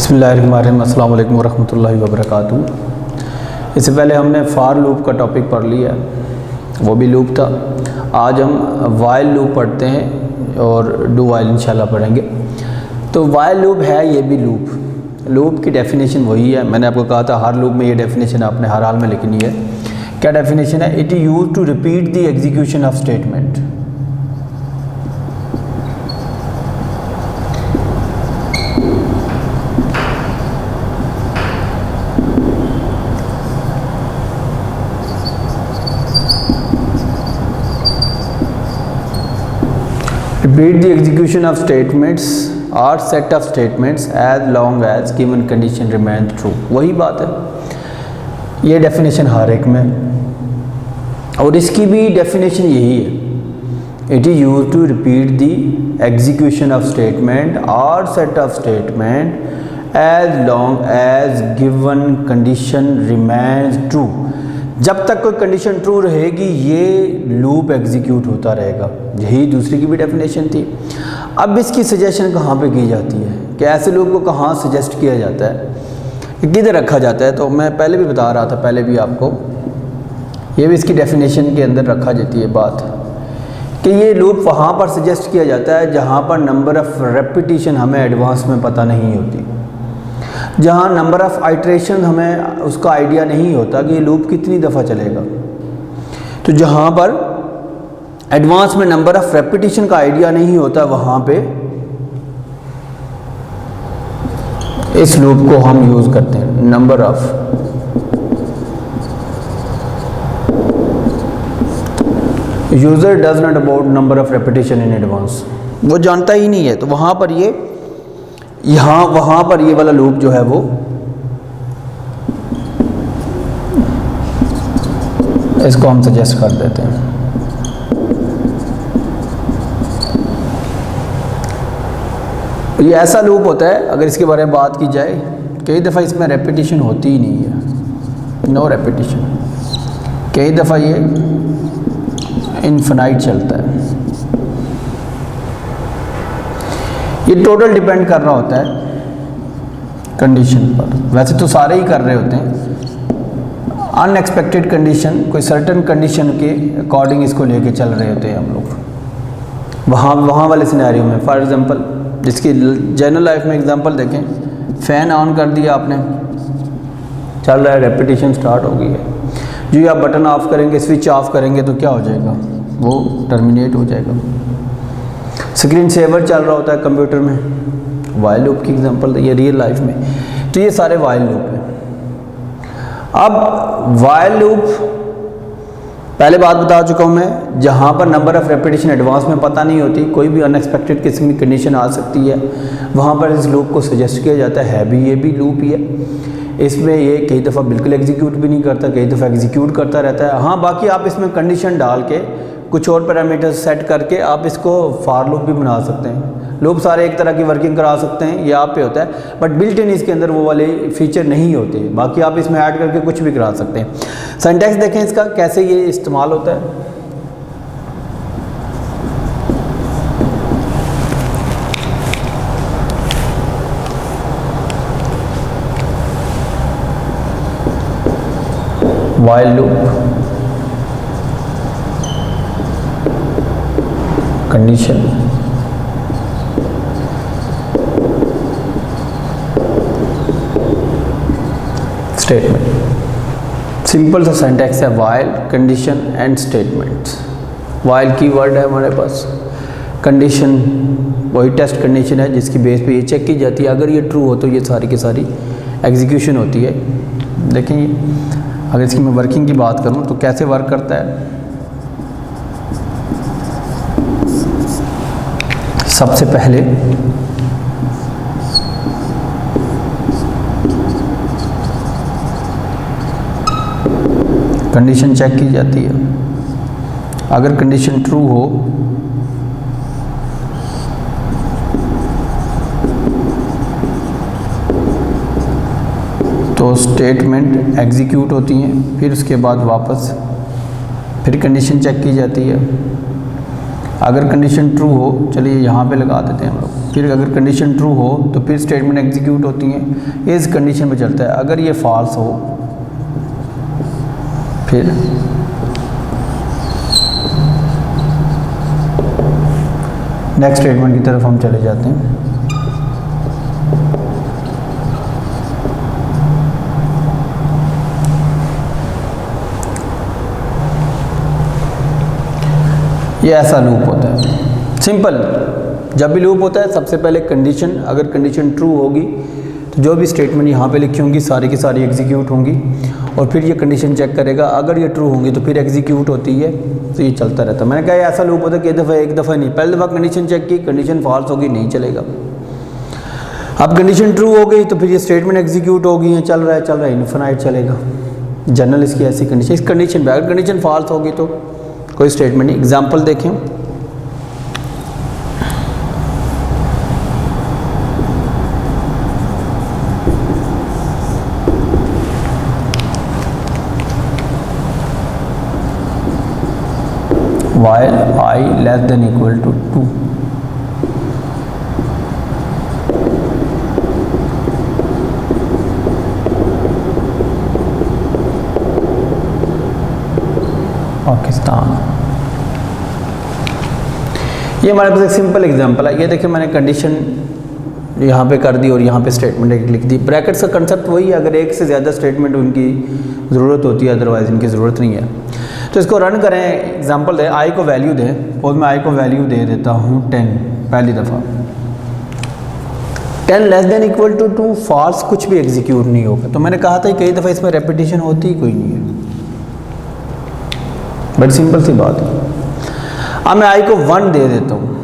बिस्मिल्लाहिर्रहमानिर्रहीम, अस्सलाम वालेकुम वरहमतुल्लाहि वबरकातुहू। इससे पहले हमने फ़ार लूप का टॉपिक पढ़ लिया, वो भी लूप था। आज हम वाइल लूप पढ़ते हैं और डू वाइल इंशाल्लाह पढ़ेंगे। तो वाइल लूप है, ये भी लूप की डेफिनेशन वही है। मैंने आपको कहा था हर लूप में ये डेफिनेशन आपने हर हाल में लिखनी है। क्या डेफिनेशन है? It is used to repeat the execution of statement. Repeat the execution of statements or set of statements as long as given condition remains true। वही बात है, ये डेफिनेशन हर एक में, और इसकी भी डेफिनेशन यही है। It is used to repeat the execution of statement or set of statement as long as given condition remains true. जब तक कोई कंडीशन ट्रू रहेगी ये लूप एग्जीक्यूट होता रहेगा। यही दूसरी की भी डेफिनेशन थी। अब इसकी सजेशन कहाँ पे की जाती है कि ऐसे लूप को कहाँ सजेस्ट किया जाता है, किधर रखा जाता है? तो मैं पहले भी बता रहा था, पहले भी आपको, ये भी इसकी डेफिनेशन के अंदर रखा जाती है बात कि ये लूप वहाँ पर सजेस्ट किया जाता है जहाँ पर नंबर ऑफ़ रेपिटिशन हमें एडवांस में पता नहीं होती, जहाँ नंबर ऑफ़ आइट्रेशन हमें उसका आइडिया नहीं होता कि ये लूप कितनी दफ़ा चलेगा। तो जहाँ पर एडवांस में नंबर ऑफ़ रेपिटिशन का आइडिया नहीं होता, वहाँ पे इस लूप को हम यूज़ करते हैं। Number of user does not about number of repetition in advance, वो जानता ही नहीं है। तो वहाँ पर ये वहाँ पर ये वाला लूप जो है वो इसको हम सजेस्ट कर देते हैं। ये ऐसा लूप होता है, अगर इसके बारे में बात की जाए, कई दफ़ा इसमें रेपिटिशन होती ही नहीं है, नो रेपिटिशन। कई दफ़ा ये इनफिनाइट चलता है। ये टोटल डिपेंड कर रहा होता है कंडीशन पर। वैसे तो सारे ही कर रहे होते हैं, अनएक्सपेक्टेड कंडीशन, कोई सर्टेन कंडीशन के अकॉर्डिंग इसको लेके चल रहे होते हैं हम लोग वहाँ वाले सिनेरियो में। फॉर एग्जांपल, जिसकी जनरल लाइफ में एग्जांपल देखें, फ़ैन ऑन कर दिया आपने, चल रहा है, रेपिटेशन स्टार्ट हो गई है। जो आप बटन ऑफ करेंगे, स्विच ऑफ करेंगे तो क्या हो जाएगा? वो टर्मिनेट हो जाएगा। स्क्रीन सेवर चल रहा होता है कंप्यूटर में, वाइल लूप की एग्जांपल ये रियल लाइफ में। तो ये सारे वाइल लूप हैं। अब वाइल लूप पहले बात बता चुका हूँ मैं, जहाँ पर नंबर ऑफ़ रेपिटेशन एडवांस में पता नहीं होती, कोई भी अनएक्सपेक्टेड किस्म की कंडीशन आ सकती है, वहाँ पर इस लूप को सजेस्ट किया जाता है भी ये भी लूप ही है। इसमें ये कई दफ़ा बिल्कुल एग्जीक्यूट भी नहीं करता, कई दफ़ा एग्जीक्यूट करता रहता है। हाँ, बाकी आप इसमें कंडीशन डाल के कुछ और पैरामीटर्स सेट करके आप इसको फॉर लूप भी बना सकते हैं। लूप सारे एक तरह की वर्किंग करा सकते हैं, ये आप पे होता है, बट बिल्ट इन इसके अंदर वो वाले फीचर नहीं होते। बाकी आप इसमें ऐड करके कुछ भी करा सकते हैं। सिंटैक्स देखें इसका कैसे ये इस्तेमाल होता है। While loop, condition, statement. Simple सा सिंटैक्स है, while, condition and statements. While keyword है हमारे पास, कंडीशन वही टेस्ट कंडीशन है जिसकी बेस पे ये चेक की जाती है। अगर ये ट्रू हो तो ये सारी की सारी एग्जीक्यूशन होती है। देखिए, अगर इसकी मैं वर्किंग की बात करूँ तो कैसे वर्क करता है। सबसे पहले कंडीशन चेक की जाती है। अगर कंडीशन ट्रू हो तो स्टेटमेंट एग्जीक्यूट होती हैं, फिर उसके बाद वापस फिर कंडीशन चेक की जाती है। अगर कंडीशन ट्रू हो, चलिए यहाँ पे लगा देते हैं हम लोग, फिर अगर कंडीशन ट्रू हो तो फिर स्टेटमेंट एग्जीक्यूट होती हैं, इस कंडीशन पे चलता है। अगर ये फॉल्स हो फिर नेक्स्ट स्टेटमेंट की तरफ हम चले जाते हैं। ये ऐसा लूप होता है सिंपल। जब भी लूप होता है सबसे पहले कंडीशन, अगर कंडीशन ट्रू होगी तो जो भी स्टेटमेंट यहाँ पे लिखी होंगी सारी की सारी एग्जीक्यूट होंगी, और फिर ये कंडीशन चेक करेगा। अगर ये ट्रू होंगी तो फिर एग्जीक्यूट होती है, तो ये चलता रहता है। मैंने कहा ऐसा लूप होता है कि एक दफ़ा नहीं, पहली दफ़ा कंडीशन चेक की, कंडीशन फॉल्स होगी, नहीं चलेगा। अब कंडीशन ट्रू हो गई तो फिर ये स्टेटमेंट एग्जीक्यूट होगी, है चल रहा है इन्फिनाइट चलेगा। जनरल इसकी ऐसी कंडीशन, इस कंडीशन पर अगर कंडीशन फॉल्स होगी तो कोई स्टेटमेंट नहीं। एग्जाम्पल देखें, while I less than equal to 2, Pakistan. ये हमारे पास एक सिंपल एग्जांपल है। ये देखिए मैंने कंडीशन यहाँ पे कर दी और यहाँ पे स्टेटमेंट एक लिख दी। ब्रैकेट्स का कंसेप्ट वही है, अगर एक से ज़्यादा स्टेटमेंट उनकी ज़रूरत होती है, अदरवाइज़ इनकी ज़रूरत नहीं है। तो इसको रन करें, एग्जांपल दें, आई को वैल्यू दें, और मैं आई को वैल्यू दे देता हूँ 10 पहली दफ़ा। 10 less than equal to 2, false, कुछ भी एग्जीक्यूट नहीं होगा। तो मैंने कहा था कई दफ़ा इसमें रेपिटेशन होती ही कोई नहीं है, बड़ी सिंपल सी बात है। अब मैं आई को 1 दे देता हूँ,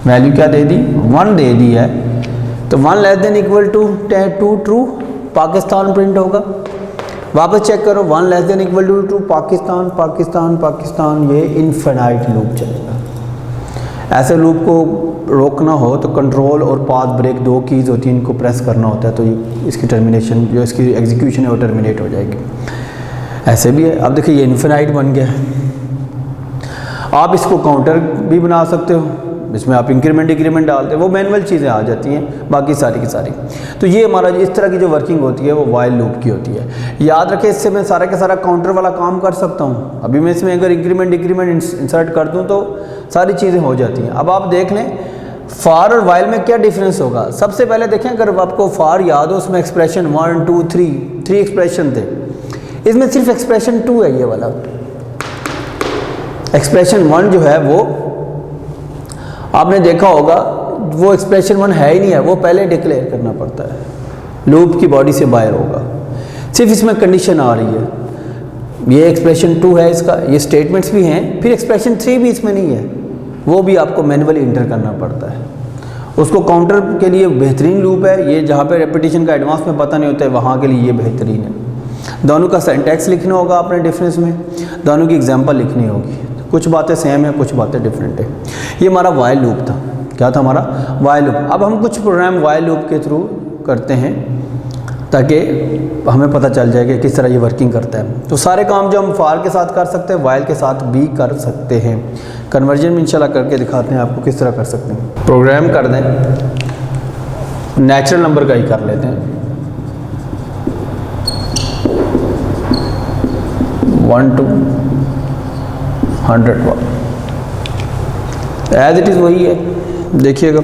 वैल्यू क्या दे दी, 1 दे दी है, तो 1 less than equal to 2 true, Pakistan print होगा। वापस चेक करो, 1 less than equal to 2, Pakistan Pakistan Pakistan, ये इनफिनाइट लूप चलेगा। ऐसे लूप को रोकना हो तो कंट्रोल और पाथ ब्रेक 2 कीज़ होती हैं, इनको प्रेस करना होता है, तो इसकी टर्मिनेशन, जो इसकी एग्जीक्यूशन है वो टर्मिनेट हो जाएगी। ऐसे भी है। अब देखिए ये इनफिनाइट बन गया है। आप इसको काउंटर भी बना सकते हो, इसमें आप इंक्रीमेंट डिक्रीमेंट डालते हो, वो मैनुअल चीज़ें आ जाती हैं, बाकी सारी की सारी। तो ये हमारा इस तरह की जो वर्किंग होती है वो वाइल लूप की होती है। याद रखें, इससे मैं सारा का सारा काउंटर वाला काम कर सकता हूँ। अभी मैं इसमें अगर इंक्रीमेंट डिक्रीमेंट इंसर्ट कर दूँ तो सारी चीज़ें हो जाती हैं। अब आप देख लें फार और वाइल में क्या डिफरेंस होगा। सबसे पहले देखें, अगर आपको फार याद हो, उसमें एक्सप्रेशन 1 2 3 एक्सप्रेशन थे, इसमें सिर्फ एक्सप्रेशन 2 है। ये वाला एक्सप्रेशन 1 जो है वो आपने देखा होगा, वो एक्सप्रेशन 1 है ही नहीं है, वो पहले डिक्लेयर करना पड़ता है, लूप की बॉडी से बाहर होगा। सिर्फ इसमें कंडीशन आ रही है, ये एक्सप्रेशन 2 है इसका, ये स्टेटमेंट्स भी हैं, फिर एक्सप्रेशन 3 भी इसमें नहीं है, वो भी आपको मैनुअली इंटर करना पड़ता है। उसको काउंटर के लिए बेहतरीन लूप है ये, जहाँ पे रेपिटेशन का एडवांस में पता नहीं होता है, वहाँ के लिए ये बेहतरीन है। दोनों का सिंटैक्स लिखना होगा आपने डिफरेंस में, दोनों की एग्जांपल लिखनी होगी, कुछ बातें सेम है, कुछ बातें डिफरेंट है। ये हमारा वाइल लूप था। क्या था हमारा? While loop. अब हम कुछ प्रोग्राम वाइल लूप के थ्रू करते हैं ताकि हमें पता चल जाए कि किस तरह ये वर्किंग करता है। तो सारे काम जो हम फार के साथ कर सकते हैं, वाइल के साथ भी कर सकते हैं। कन्वर्जन में इंशाल्लाह करके दिखाते हैं आपको किस तरह कर सकते हैं। प्रोग्राम कर दें, नेचुरल नंबर का ही कर लेते हैं, 1 to 100 एज इट इज़ वही है, देखिएगा।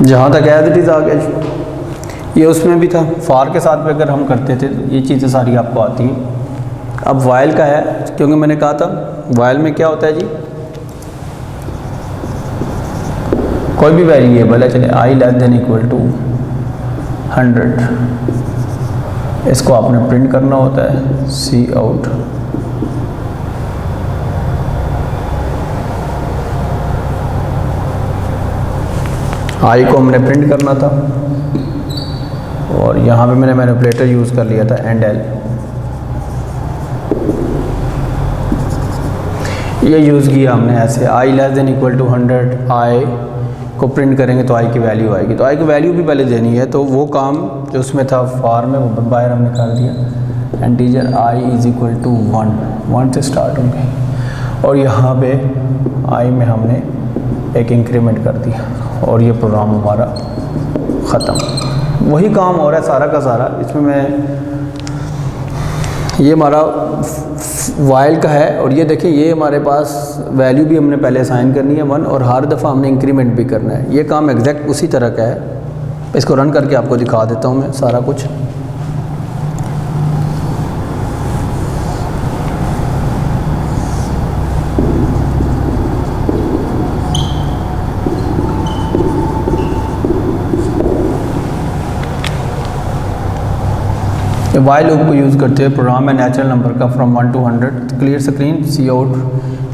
जहाँ तक एज इट इज़ आ गया, ये उसमें भी था। फार के साथ में अगर हम करते थे तो ये चीज़ें सारी आपको आती हैं। अब वाइल का है, क्योंकि मैंने कहा था वाइल में क्या होता है जी, कोई भी वेरिएबल है, चले आई लेस देन इक्वल टू 100, इसको आपने प्रिंट करना होता है सी आउट आई को हमने प्रिंट करना था, और यहाँ पे मैंने मैनिपुलेटर यूज़ कर लिया था एंड एल, ये यूज़ किया हमने ऐसे आई लेस देन इक्वल टू 100, आई को प्रिंट करेंगे तो आई की वैल्यू आएगी, तो आई की वैल्यू भी पहले देनी है, तो वो काम जो उसमें था फॉर में वो बाहर हमने कर दिया, integer i is equal to 1 से स्टार्ट होंगे, और यहाँ पे आई में हमने एक इंक्रीमेंट कर दिया, और ये प्रोग्राम हमारा ख़त्म। वही काम हो रहा है सारा का सारा, इसमें मैं ये हमारा वाइल का है, और ये देखिए ये हमारे पास वैल्यू भी हमने पहले असाइन करनी है 1, और हर दफ़ा हमने इंक्रीमेंट भी करना है। ये काम एग्जैक्ट उसी तरह का है, इसको रन करके आपको दिखा देता हूँ मैं सारा कुछ। वाइल लूप को यूज़ करते हुए प्रोग्राम है नेचुरल नंबर का from 1 to 100, clear screen C out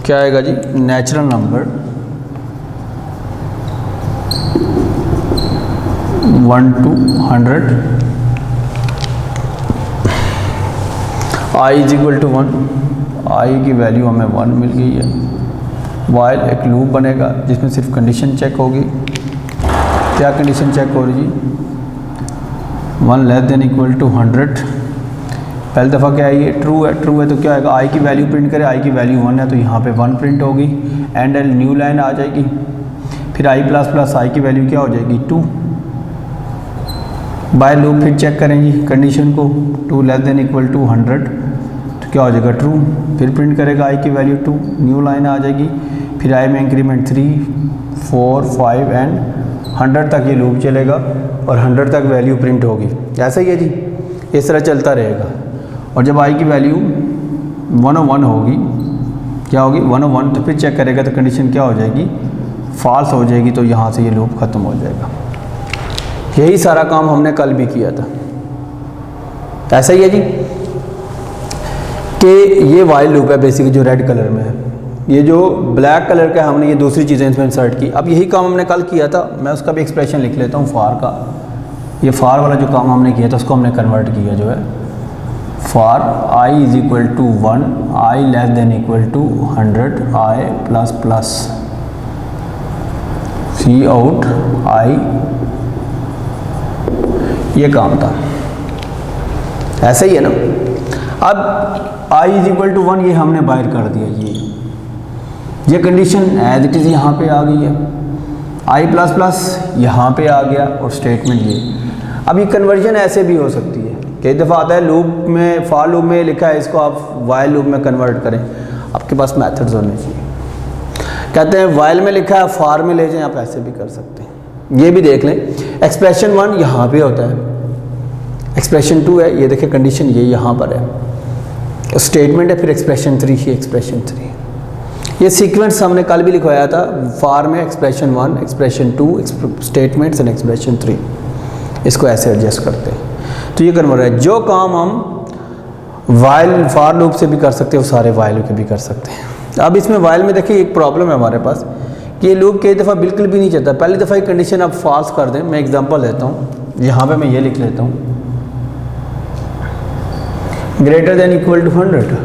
क्या आएगा जी, natural number 1 to 100, I is equal to 1, I की वैल्यू हमें 1 मिल गई है। वाइल एक लूप बनेगा जिसमें सिर्फ कंडीशन चेक होगी, क्या कंडीशन चेक हो रही जी, 1 लेस देन इक्वल टू 100, पहली दफ़ा क्या है ये ट्रू है तो क्या आएगा, आई की वैल्यू प्रिंट करें, आई की वैल्यू 1 है तो यहाँ पे 1 प्रिंट होगी, एंड एल न्यू लाइन आ जाएगी, फिर आई प्लस प्लस आई की वैल्यू क्या हो जाएगी 2, बाय लूप फिर चेक करेंगे कंडीशन को 2 लेस देन इक्वल टू 100 तो क्या हो जाएगा ट्रू, फिर प्रिंट करेगा आई की वैल्यू 2, न्यू लाइन आ जाएगी, फिर आई में इंक्रीमेंट 3 4 5 एंड 100 तक ये लूप चलेगा, और 100 तक वैल्यू प्रिंट होगी। ऐसा ही है जी, इस तरह चलता रहेगा, और जब आई की वैल्यू 101 होगी, क्या होगी 101, तो फिर चेक करेगा तो कंडीशन क्या हो जाएगी, फॉल्स हो जाएगी, तो यहाँ से ये लूप ख़त्म हो जाएगा। यही सारा काम हमने कल भी किया था। ऐसा ही है जी कि ये वाइल लूप है बेसिकली जो रेड कलर में है, ये जो ब्लैक कलर का है हमने ये दूसरी चीज़ें इसमें इंसर्ट की। अब यही काम हमने कल किया था, मैं उसका भी एक्सप्रेशन लिख लेता हूँ फार का। ये फार वाला जो काम हमने किया था उसको हमने कन्वर्ट किया जो है, for I is equal to 1, I less than equal to 100, I plus plus C out I, ये काम था। ऐसा ही है ना। अब आई इज इक्वल टू 1 ये हमने बाहर कर दिया, ये कंडीशन एज इट इज़ यहाँ पे आ गई है, आई प्लस प्लस यहाँ पे आ गया, और स्टेटमेंट ये। अब ये कन्वर्जन ऐसे भी हो सकती है, कई दफ़ा आता है लूप में, फॉर लूप में लिखा है इसको आप वाइल लूप में कन्वर्ट करें, आपके पास मेथड्स होने चाहिए। कहते हैं वाइल में लिखा है फॉर में ले जाएं, आप ऐसे भी कर सकते हैं। ये भी देख लें, एक्सप्रेशन 1 यहाँ पे होता है, एक्सप्रेशन 2 है, ये देखिए कंडीशन ये यहाँ पर है, स्टेटमेंट है, फिर एक्सप्रेशन 3 ही एक्सप्रेशन 3। ये सीक्वेंस हमने कल भी लिखवाया था, फॉर में expression 1, expression 2, statements and expression 3, इसको ऐसे एडजस्ट करते हैं। तो ये कन्वर्ट है, जो काम हम वाइल फॉर लूप से भी कर सकते हैं वो सारे वाइल के भी कर सकते हैं। अब इसमें वाइल में देखिए एक प्रॉब्लम है हमारे पास कि ये लूप कई दफ़ा बिल्कुल भी नहीं चलता। पहली दफ़ा ये कंडीशन आप फॉल्स कर दें, मैं एग्जांपल लेता हूँ, यहाँ पे मैं ये लिख लेता हूँ, greater than equal to 100,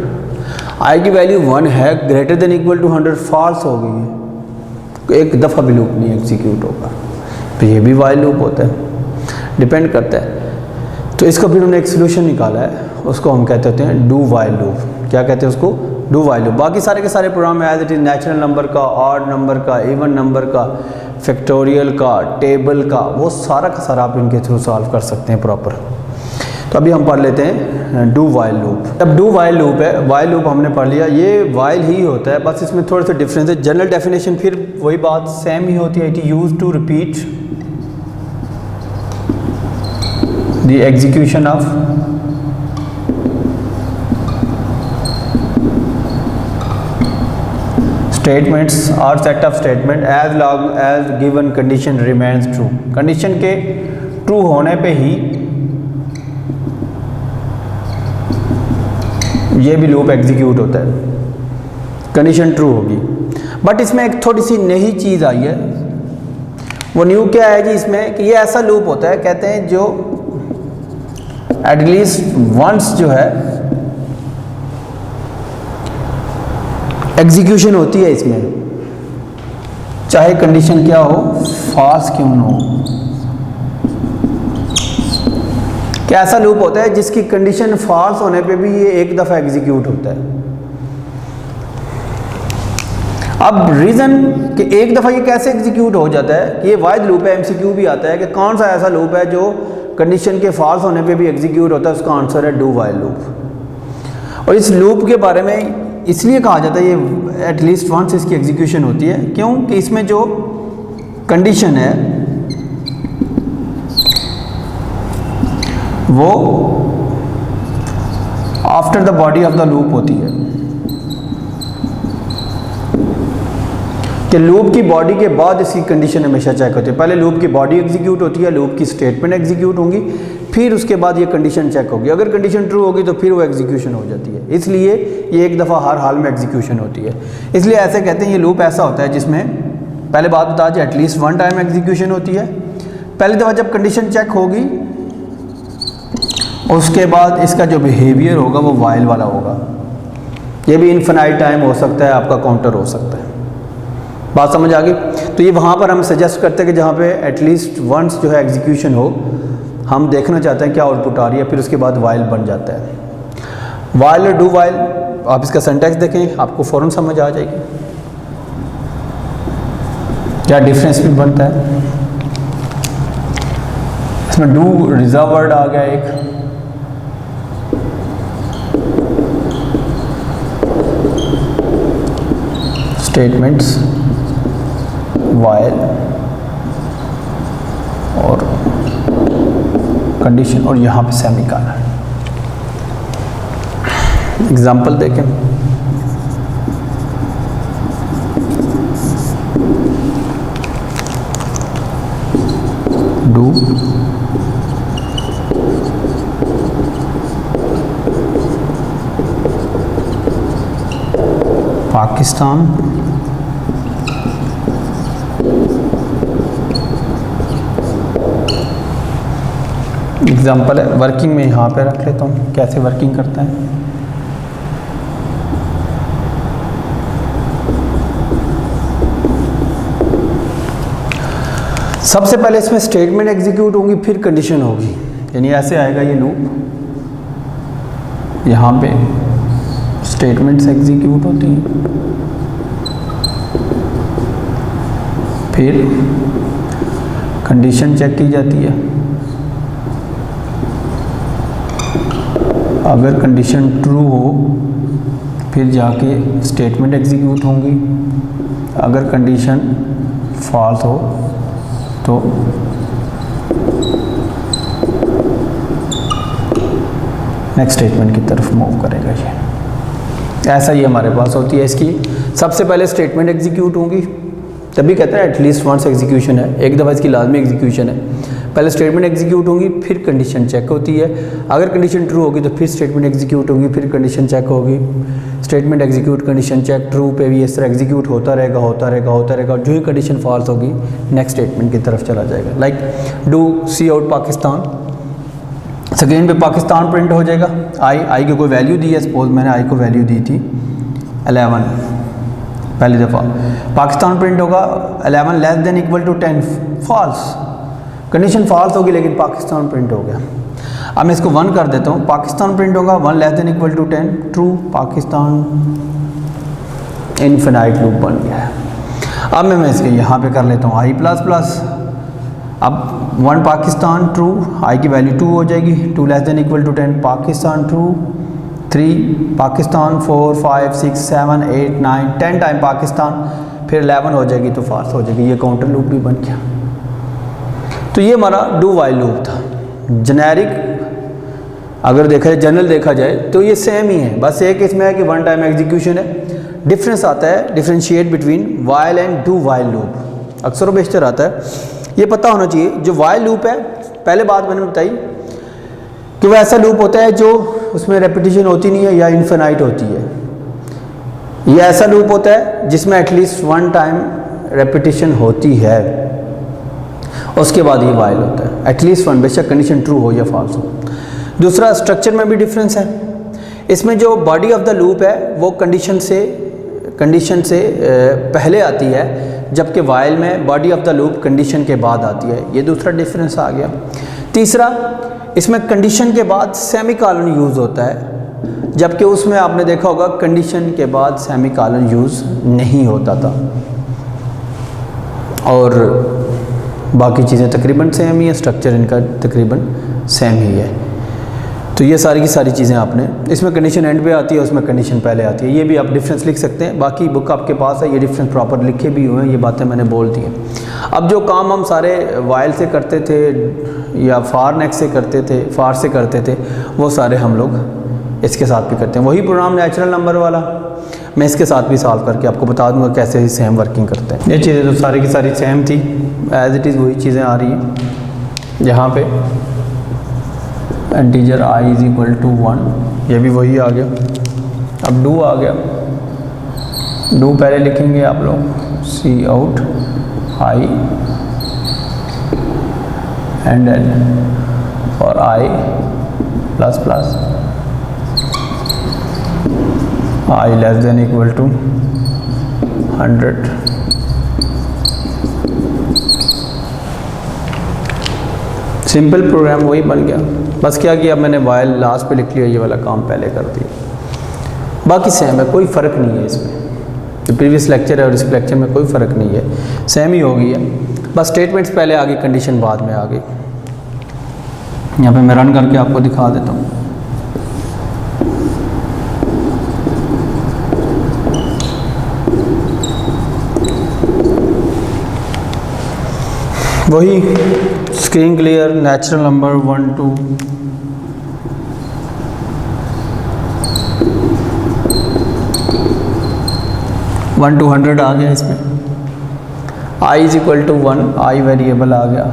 i की वैल्यू 1 है, greater than equal to 100 false हो गई है, एक दफ़ा भी लूप नहीं एग्जीक्यूट होगा। तो ये भी वाइल लूप होता है, डिपेंड करता है। तो इसका फिर हमने एक सोल्यूशन निकाला है, उसको हम कहते होते हैं डू वाइल लूप। क्या कहते हैं उसको? Do while loop. बाकी सारे के सारे program as it is natural number का, ऑड नंबर का, इवन नंबर का, फैक्टोरियल का, टेबल का, वो सारा का सारा आप इनके थ्रू सॉल्व कर सकते हैं प्रॉपर। तो अभी हम पढ़ लेते हैं डू वाइल लूप। अब डू वाइल लूप है, वाइल लूप हमने पढ़ लिया, ये वाइल ही होता है, बस इसमें थोड़े से डिफरेंस है। जनरल डेफिनेशन फिर वही बात सेम ही होती है, it use to repeat the execution of statements or set of statement as long as given condition remains true. Condition के ट्रू होने पे ही ये भी लूप एग्जीक्यूट होता है, कंडीशन ट्रू होगी। बट इसमें एक थोड़ी सी नई चीज़ आई है। वो न्यू क्या है जी इसमें कि ये ऐसा लूप होता है, कहते हैं जो एटलीस्ट वंस जो है एग्जीक्यूशन होती है इसमें, चाहे कंडीशन क्या हो, फॉल्स क्यों न हो। क्या ऐसा लूप होता है जिसकी कंडीशन फॉल्स होने पे भी ये एक दफ़ा एग्जीक्यूट होता है। अब रीज़न कि एक दफ़ा ये कैसे एग्जीक्यूट हो जाता है कि ये वाइड लूप है, एमसीक्यू भी आता है कि कौन सा ऐसा लूप है जो कंडीशन के फॉल्स होने पे भी एग्जीक्यूट होता है, उसका आंसर है डू वाइल लूप। और इस लूप के बारे में इसलिए कहा जाता है ये एटलीस्ट वंस इसकी एग्जीक्यूशन होती है, क्योंकि इसमें जो कंडीशन है वो after the body of the loop होती है, कि लूप की बॉडी के बाद इसकी कंडीशन हमेशा चेक होती है। पहले लूप की बॉडी एग्जीक्यूट होती है, लूप की स्टेटमेंट एग्जीक्यूट होंगी, फिर उसके बाद ये कंडीशन चेक होगी। अगर कंडीशन ट्रू होगी तो फिर वो एग्जीक्यूशन हो जाती है। इसलिए ये एक दफ़ा हर हाल में एग्जीक्यूशन होती है। इसलिए ऐसे कहते हैं ये लूप ऐसा होता है जिसमें पहले बात बता दें एटलीस्ट वन टाइम एग्जीक्यूशन होती है। पहली दफ़ा जब कंडीशन चेक होगी उसके बाद इसका जो बिहेवियर होगा वो वाइल वाला होगा। ये भी इनफिनाइट टाइम हो सकता है, आपका काउंटर हो सकता है। बात समझ आ गई? तो ये वहाँ पर हम सजेस्ट करते हैं कि जहाँ पे एटलीस्ट वंस जो है एग्जीक्यूशन हो, हम देखना चाहते हैं क्या आउटपुट आ रही है, फिर उसके बाद वाइल बन जाता है। वाइल और डू वाइल, आप इसका सिंटैक्स देखें आपको फ़ौरन समझ आ जाएगी क्या डिफरेंस भी बनता है। इसमें डू रिजर्व वर्ड आ गया एक, स्टेटमेंट्स वाइल और कंडीशन और यहाँ पे सेमीकोलन। एग्जांपल देखें, डू पाकिस्तान एग्जाम्पल है। वर्किंग में यहाँ पे रख लेता हूँ कैसे वर्किंग करता है। सबसे पहले इसमें स्टेटमेंट एग्जीक्यूट होंगी, फिर कंडीशन होगी, यानी ऐसे आएगा ये लूप। यहाँ पे स्टेटमेंट्स एग्जीक्यूट होती हैं, फिर कंडीशन चेक की जाती है। अगर कंडीशन ट्रू हो फिर जाके स्टेटमेंट एग्जीक्यूट होंगी, अगर कंडीशन फॉल्स हो तो नेक्स्ट स्टेटमेंट की तरफ मूव करेगा। ये ऐसा ही हमारे पास होती है। इसकी सबसे पहले स्टेटमेंट एग्जीक्यूट होंगी, तभी कहते हैं एटलीस्ट वंस एग्जीक्यूशन है, एक दफ़ा इसकी लाजमी एग्जीक्यूशन है। पहले स्टेटमेंट एग्जीक्यूट होंगी, फिर कंडीशन चेक होती है। अगर कंडीशन ट्रू होगी तो फिर स्टेटमेंट एग्जीक्यूट होगी, फिर कंडीशन चेक होगी। Statement execute, condition check, true पे भी इस तरह एग्जीक्यूट होता रहेगा होता रहेगा होता रहेगा। और जो ही कंडीशन फॉल्स होगी नेक्स्ट स्टेटमेंट की तरफ चला जाएगा। Like do c out Pakistan, screen पे पाकिस्तान प्रिंट हो जाएगा। आई की कोई वैल्यू दी है, सपोज मैंने आई को वैल्यू दी थी 11, पहली दफ़ा पाकिस्तान प्रिंट होगा 11 less than equal to 10, false. Condition false होगी लेकिन पाकिस्तान प्रिंट हो गया। अब मैं इसको 1 कर देता हूँ, पाकिस्तान प्रिंट होगा 1 less than equal to 10, true, Pakistan infinite loop बन गया है। अब मैं इसके यहाँ पे कर लेता हूँ आई प्लस प्लस। अब 1 पाकिस्तान ट्रू, आई की वैल्यू 2 हो जाएगी, 2 less than equal to 10, Pakistan true, 3 Pakistan, 4 5 6 7 8 9 10 time Pakistan, फिर 11 हो जाएगी तो फॉल्स हो जाएगी। ये काउंटर लूप भी बन गया। तो ये हमारा डू वाइल लूप था। जेनेरिक अगर देखा जाए, जनरल देखा जाए तो ये सेम ही है, बस एक इसमें है कि 1 टाइम एग्जीक्यूशन है, डिफरेंस आता है, differentiate between while and do while loop, अक्सर व बेशतर आता है। ये पता होना चाहिए, जो वाइल लूप है, पहले बात मैंने बताई कि वो ऐसा लूप होता है जो उसमें रेपिटेशन होती नहीं है या इन्फिनाइट होती है। ये ऐसा लूप होता है जिसमें एटलीस्ट वन टाइम रेपिटेशन होती है, उसके बाद ये वाइल होता है, एटलीस्ट वन, बेशक कंडीशन ट्रू हो या फॉल्स हो। दूसरा, स्ट्रक्चर में भी डिफरेंस है। इसमें जो बॉडी ऑफ द लूप है वो कंडीशन से पहले आती है, जबकि वाइल में body of the loop condition के बाद आती है। ये दूसरा डिफरेंस आ गया। तीसरा, इसमें कंडीशन के बाद सेमीकोलन यूज़ होता है, जबकि उसमें आपने देखा होगा कंडीशन के बाद सेमीकोलन यूज़ नहीं होता था। और बाकी चीज़ें तकरीबन सेम ही है, स्ट्रक्चर इनका तकरीबन सेम ही है। तो ये सारी की सारी चीज़ें आपने, इसमें कंडीशन एंड पे आती है, उसमें कंडीशन पहले आती है। ये भी आप डिफरेंस लिख सकते हैं, बाकी बुक आपके पास है, ये डिफरेंस प्रॉपर लिखे भी हुए हैं, ये बातें मैंने बोल दी हैं। अब जो काम हम सारे वाइल से करते थे या फार नेक्स्ट से करते थे, फार से करते थे, वो सारे हम लोग इसके साथ भी करते हैं। वही प्रोग्राम नेचुरल नंबर वाला मैं इसके साथ भी सॉल्व करके आपको बता दूंगा कैसे ही सेम वर्किंग करते हैं। ये चीज़ें तो सारी की सारी सेम थी, एज इट इज़ वही चीज़ें आ रही हैं। यहाँ पे integer i is equal to 1, ये भी वही आ गया। अब डू आ गया, डू पहले लिखेंगे आप लोग, c out i and n और i plus plus i less than equal to 100। Simple program वही बन गया। बस क्या किया मैंने, वाइल लास्ट पे लिख लिया, ये वाला काम पहले कर दिया। बाकी सेम है, कोई फ़र्क नहीं है इसमें। जो प्रीवियस लेक्चर है और इस लेक्चर में कोई फ़र्क नहीं है, सेम ही हो गई है। बस स्टेटमेंट्स पहले आ गई, कंडीशन बाद में आ गई। यहाँ पे मैं रन करके आपको दिखा देता हूँ। वही screen clear, natural number 1 2 1 to 100 आ गया। इसमें i is equal to 1, i variable आ गया।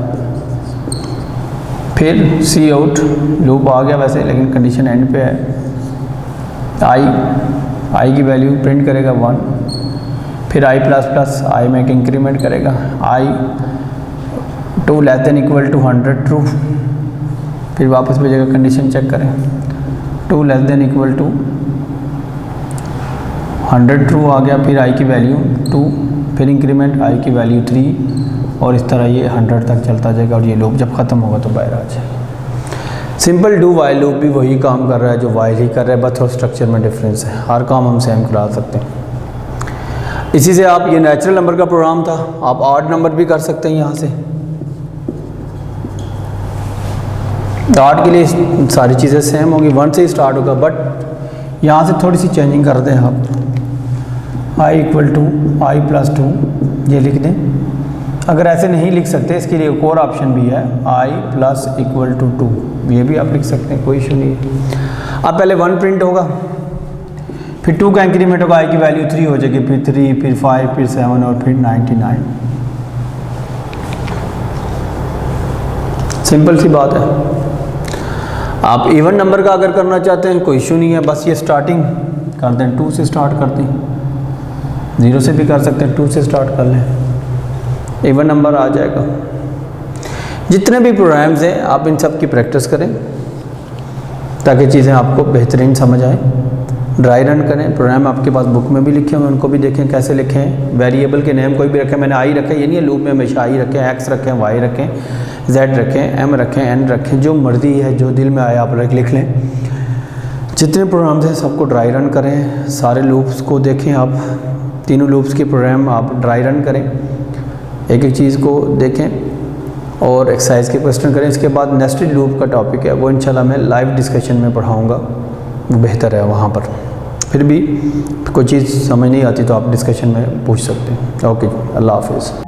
फिर सी आउट लूप आ गया वैसे, लेकिन कंडीशन एंड पे है। i की वैल्यू प्रिंट करेगा 1, फिर i प्लस प्लस i में एक इंक्रीमेंट करेगा, i two less than equal to 100 true, फिर वापस भेजेगा, कंडीशन चेक करें, two less than equal to 100 true आ गया। फिर i की वैल्यू 2, फिर इंक्रीमेंट i की वैल्यू 3, और इस तरह ये 100 तक चलता जाएगा। और ये लूप जब ख़त्म होगा तो बाहर आ जाए। सिंपल डू वाइल लूप भी वही काम कर रहा है जो वाइल ही कर रहा है, बस थोड़ा स्ट्रक्चर में डिफरेंस है। हर काम हम सेम करा सकते हैं। इसी से आप, ये नेचुरल नंबर का प्रोग्राम था, आप ऑड नंबर भी कर सकते हैं। यहाँ से ऑड के लिए सारी चीज़ें सेम होंगी, 1 से ही स्टार्ट होगा, बट यहाँ से थोड़ी सी चेंजिंग कर दें आप, i equal to i plus 2 ये लिख दें। अगर ऐसे नहीं लिख सकते, इसके लिए एक और ऑप्शन भी है, i प्लस इक्वल टू 2, ये भी आप लिख सकते हैं, कोई इशू नहीं है। अब पहले 1 प्रिंट होगा, फिर 2 का इंक्रीमेंट होगा, i की वैल्यू 3 हो जाएगी, फिर 3, फिर 5, फिर 7 और फिर 99। सिंपल सी बात है। आप इवन नंबर का अगर करना चाहते हैं कोई इशू नहीं है, बस ये स्टार्टिंग कर दें, 2 से स्टार्ट करते हैं, 0 से भी कर सकते हैं, 2 से स्टार्ट कर लें, इवन नंबर आ जाएगा। जितने भी प्रोग्राम्स हैं आप इन सब की प्रैक्टिस करें ताकि चीज़ें आपको बेहतरीन समझ आए। ड्राई रन करें, प्रोग्राम आपके पास बुक में भी लिखे हुए हैं, उनको भी देखें कैसे लिखे हैं। वेरिएबल के नेम कोई भी रखें, मैंने आई रखे, ये नहीं है लूप में हमेशा आई रखें, एक्स रखें, वाई रखें, जेड रखें, एम रखें, एन रखें, जो मर्जी है, जो दिल में आए आप लिख लें। जितने प्रोग्राम्स हैं सबको ड्राई रन करें, सारे लूप्स को देखें आप, तीनों लूप्स के प्रोग्राम आप ड्राई रन करें, एक एक चीज़ को देखें और एक्सरसाइज के क्वेश्चन करें। इसके बाद नेस्टेड लूप का टॉपिक है, वो इंशाल्लाह मैं लाइव डिस्कशन में पढ़ाऊँगा, वो बेहतर है वहाँ पर। फिर भी कोई चीज़ समझ नहीं आती तो आप डिस्कशन में पूछ सकते हैं। ओके, अल्लाह हाफिज़।